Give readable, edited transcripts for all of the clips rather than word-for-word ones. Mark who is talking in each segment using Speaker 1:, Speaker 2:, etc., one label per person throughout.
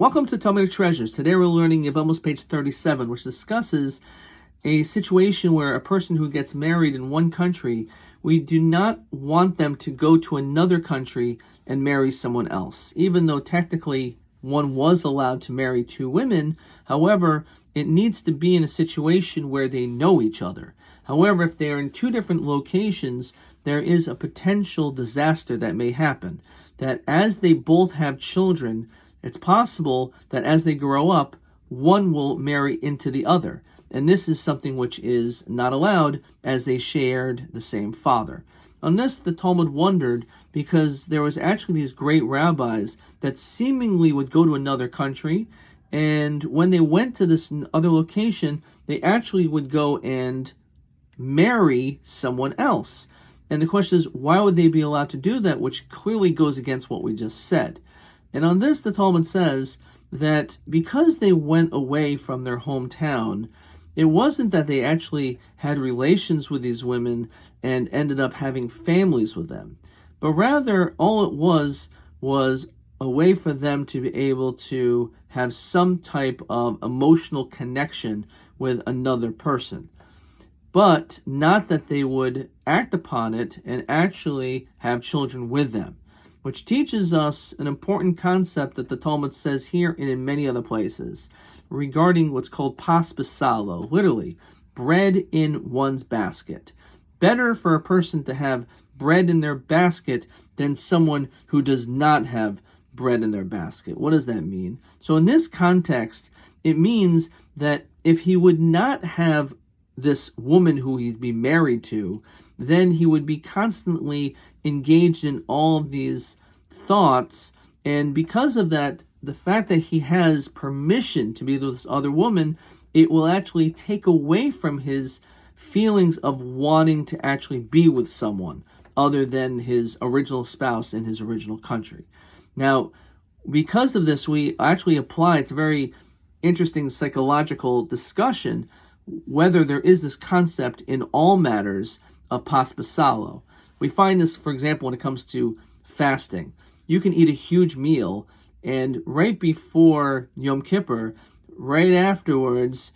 Speaker 1: Welcome to Talmudic Treasures. Today we're learning Yevamot page 37, which discusses a situation where a person who gets married in one country, we do not want them to go to another country and marry someone else. Even though technically one was allowed to marry two women, however, it needs to be in a situation where they know each other. However, if they are in two different locations, there is a potential disaster that may happen. That as they both have children, it's possible that as they grow up, one will marry into the other. And this is something which is not allowed as they shared the same father. On this, the Talmud wondered because there was actually these great rabbis that seemingly would go to another country, and when they went to this other location, they actually would go and marry someone else. And the question is, why would they be allowed to do that, which clearly goes against what we just said? And on this, the Talmud says that because they went away from their hometown, it wasn't that they actually had relations with these women and ended up having families with them, but rather all it was a way for them to be able to have some type of emotional connection with another person. But not that they would act upon it and actually have children with them, which teaches us an important concept that the Talmud says here and in many other places regarding what's called pas basalo, literally, bread in one's basket. Better for a person to have bread in their basket than someone who does not have bread in their basket. What does that mean? So in this context, it means that if he would not have this woman who he'd be married to, then he would be constantly engaged in all of these thoughts. And because of that, the fact that he has permission to be with this other woman, it will actually take away from his feelings of wanting to actually be with someone other than his original spouse in his original country. Now, because of this, we actually apply, it's a very interesting psychological discussion, whether there is this concept in all matters of pas basalo. We find this, for example, when it comes to fasting. You can eat a huge meal, and right before Yom Kippur, right afterwards,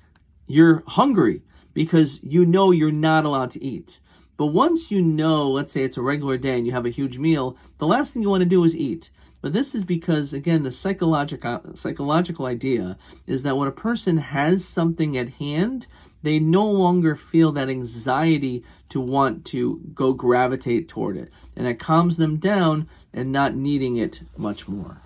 Speaker 1: you're hungry because you know you're not allowed to eat. But once you know, let's say it's a regular day and you have a huge meal, the last thing you want to do is eat. But this is because, again, the psychological idea is that when a person has something at hand, they no longer feel that anxiety to want to go gravitate toward it. And it calms them down and not needing it much more.